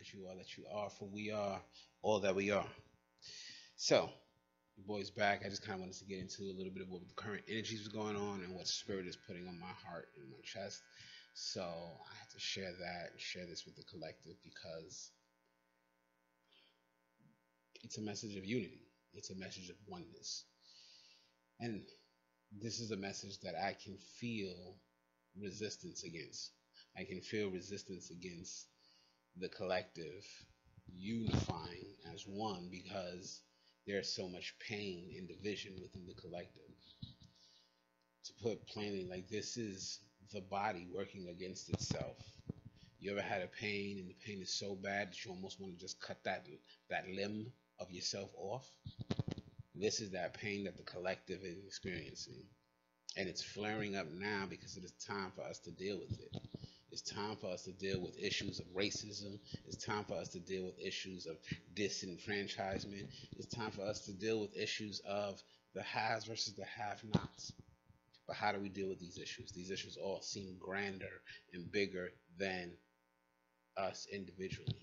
because you are that you are, for we are all that we are. So, your boy's back. I just kind of wanted to get into a little bit of what the current energies was going on and what spirit is putting on my heart and my chest. So I had to share that and share this with the collective because it's a message of unity. It's a message of oneness. And this is a message that I can feel resistance against. I can feel resistance against the collective unifying as one because there's so much pain and division within the collective. To put plainly, like this is the body working against itself. You ever had a pain and the pain is so bad that you almost want to just cut that limb of yourself off? This is that pain that the collective is experiencing. And it's flaring up now because it is time for us to deal with it. It's time for us to deal with issues of racism. It's time for us to deal with issues of disenfranchisement. It's time for us to deal with issues of the haves versus the have-nots. But how do we deal with these issues? These issues all seem grander and bigger than us individually.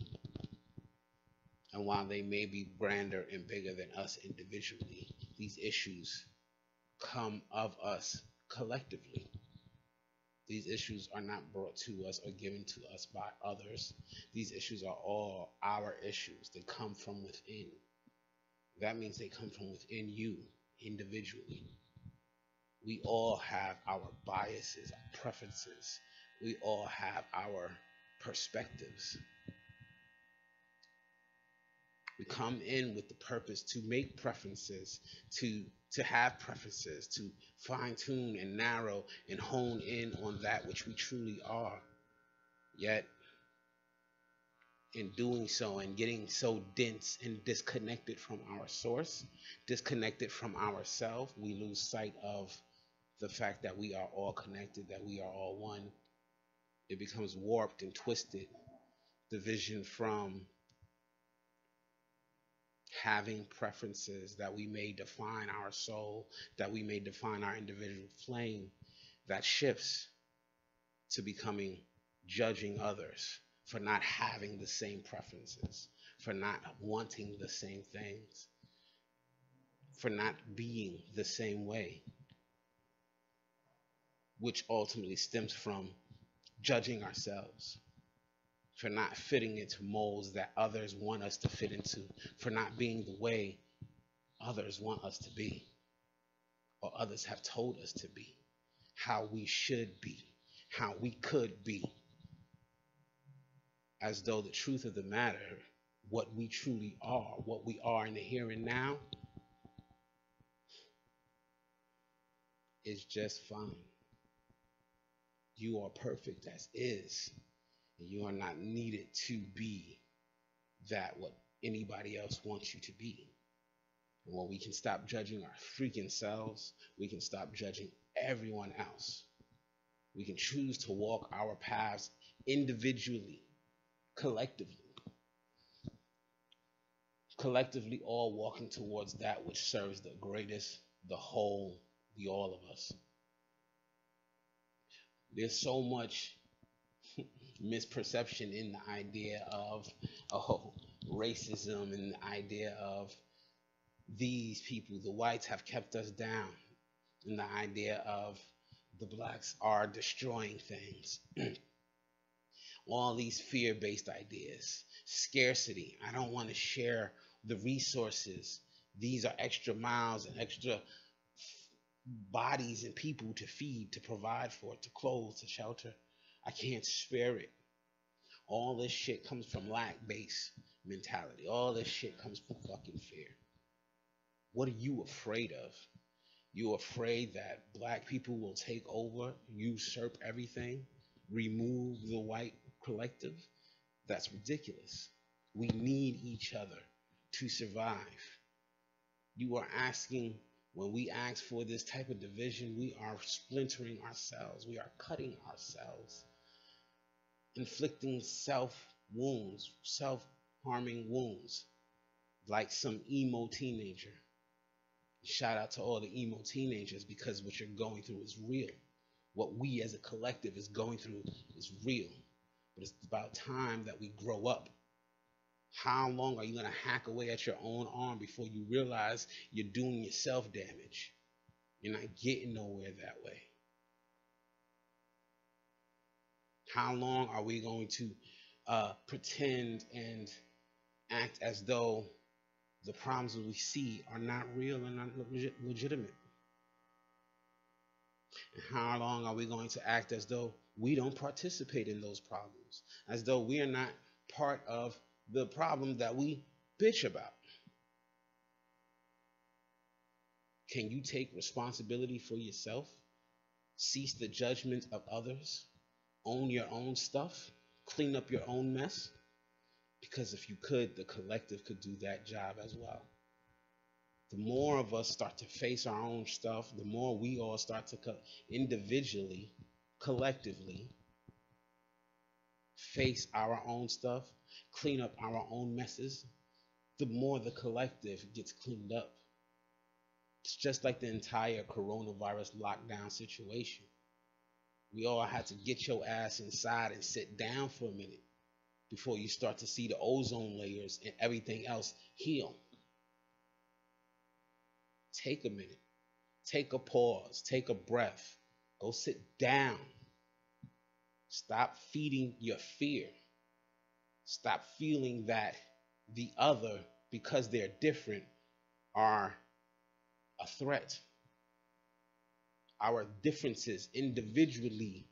And while they may be grander and bigger than us individually, these issues come of us collectively. These issues are not brought to us or given to us by others. These issues are all our issues. They come from within. That means they come from within you individually. We all have our biases, our preferences. We all have our perspectives. We come in with the purpose to make preferences, to have preferences, to fine tune and narrow and hone in on that which we truly are. Yet, in doing so and getting so dense and disconnected from our source, disconnected from ourselves, we lose sight of the fact that we are all connected, that we are all one. It becomes warped and twisted. The vision from having preferences that we may define our soul, that we may define our individual flame, that shifts to becoming judging others for not having the same preferences, for not wanting the same things, for not being the same way, which ultimately stems from judging ourselves, for not fitting into molds that others want us to fit into, for not being the way others want us to be, or others have told us to be, how we should be, how we could be, as though the truth of the matter, what we truly are, what we are in the here and now, is just fine. You are perfect as is. And you are not needed to be that what anybody else wants you to be. And when we can stop judging our freaking selves, we can stop judging everyone else. We can choose to walk our paths individually, collectively. Collectively all walking towards that which serves the greatest, the whole, the all of us. There's so much misperception in the idea of racism and the idea of these people, the whites have kept us down, and the idea of the blacks are destroying things. All these fear-based ideas, scarcity, I don't want to share the resources. These are extra miles and extra bodies and people to feed, to provide for, to clothe, to shelter. I can't spare it. All this shit comes from lack-based mentality. All this shit comes from fucking fear. What are you afraid of? You afraid that black people will take over, usurp everything, remove the white collective? That's ridiculous. We need each other to survive. You are asking, when we ask for this type of division, we are splintering ourselves. We are cutting ourselves, inflicting self-wounds, self-harming wounds, like some emo teenager. Shout out to all the emo teenagers, because what you're going through is real. What we as a collective is going through is real. But it's about time that we grow up. How long are you going to hack away at your own arm before you realize you're doing yourself damage? You're not getting nowhere that way. How long are we going to pretend and act as though the problems that we see are not real and not legitimate? And how long are we going to act as though we don't participate in those problems, as though we are not part of the problem that we bitch about? Can you take responsibility for yourself? Cease the judgment of others? Own your own stuff? Clean up your own mess? Because if you could, the collective could do that job as well. The more of us start to face our own stuff, the more we all start to individually, collectively face our own stuff, clean up our own messes, the more the collective gets cleaned up. It's just like the entire coronavirus lockdown situation. We all had to get your ass inside and sit down for a minute before you start to see the ozone layers and everything else heal. Take a minute. Take a pause. Take a breath. Go sit down. Stop feeding your fear. Stop feeling that the other, because they're different, are a threat. Our differences individually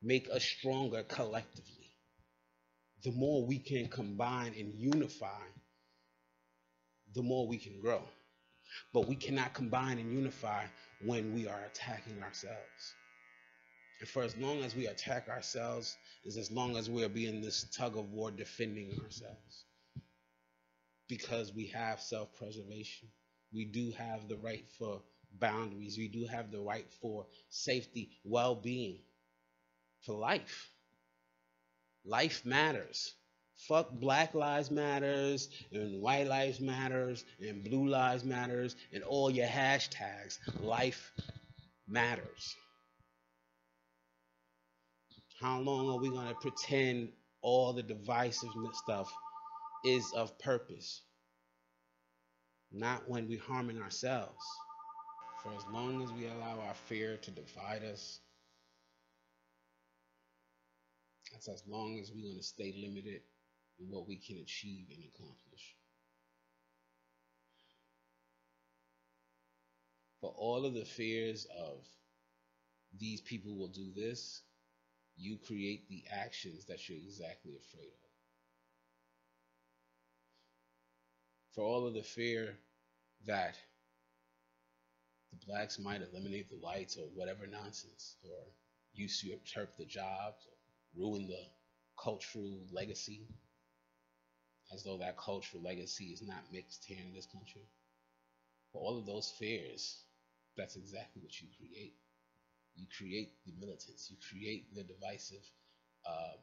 make us stronger collectively. The more we can combine and unify, the more we can grow. But we cannot combine and unify when we are attacking ourselves. And for as long as we attack ourselves, is as long as we are being this tug of war defending ourselves. Because we have self-preservation. We do have the right for boundaries. We do have the right for safety, well-being, for life. Life matters. Fuck Black Lives Matters and White Lives Matters and Blue Lives Matters and all your hashtags. Life matters. How long are we going to pretend all the divisive stuff is of purpose? Not when we're harming ourselves. For as long as we allow our fear to divide us, that's as long as we're going to stay limited in what we can achieve and accomplish. For all of the fears of these people will do this, you create the actions that you're exactly afraid of. For all of the fear that the blacks might eliminate the whites or whatever nonsense, or usurp the jobs, or ruin the cultural legacy, as though that cultural legacy is not mixed here in this country. For all of those fears, that's exactly what you create. You create the militants. You create the divisive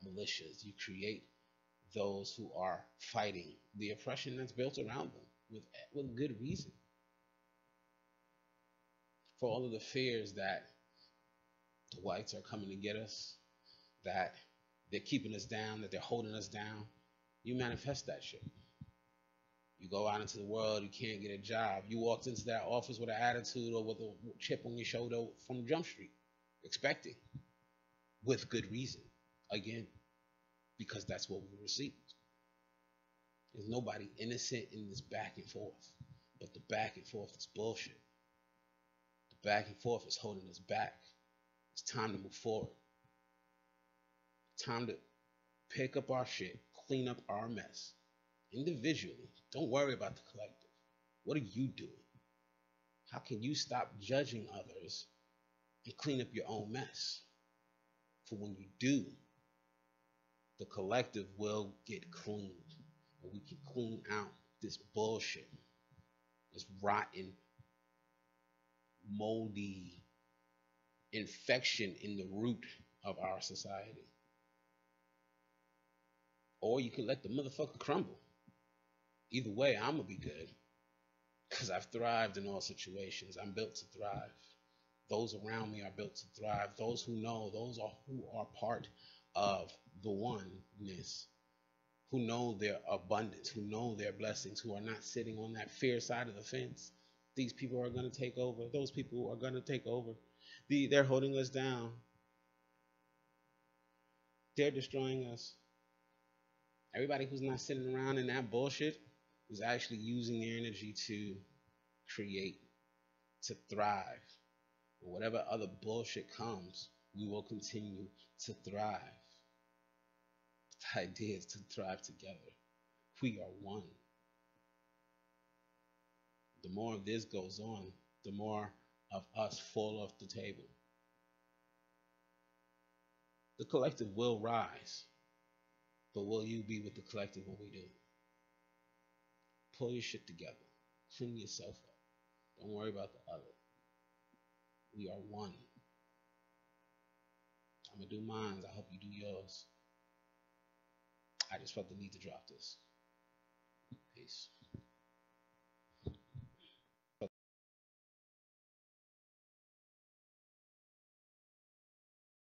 militias. You create those who are fighting the oppression that's built around them with good reason. For all of the fears that the whites are coming to get us, that they're keeping us down, that they're holding us down, you manifest that shit. You go out into the world, you can't get a job. You walked into that office with an attitude or with a chip on your shoulder from Jump Street, expecting, with good reason, again, because that's what we received. There's nobody innocent in this back and forth, but the back and forth is bullshit. The back and forth is holding us back. It's time to move forward. Time to pick up our shit, clean up our mess individually. Don't worry about the collective. What are you doing? How can you stop judging others and clean up your own mess? For when you do, the collective will get cleaned, and we can clean out this bullshit, this rotten, moldy infection in the root of our society. Or you can let the motherfucker crumble. Either way, I'm gonna be good, because I've thrived in all situations. I'm built to thrive. Those around me are built to thrive. Those who know, those who are part of the oneness, who know their abundance, who know their blessings, who are not sitting on that fear side of the fence. These people are going to take over. Those people are going to take over. They're holding us down. They're destroying us. Everybody who's not sitting around in that bullshit is actually using their energy to create, to thrive. Whatever other bullshit comes, we will continue to thrive. The idea is to thrive together. We are one. The more of this goes on, the more of us fall off the table. The collective will rise, but will you be with the collective when we do? Pull your shit together. Clean yourself up. Don't worry about the other. We are one. I'm going to do mine. I hope you do yours. I just felt the need to drop this.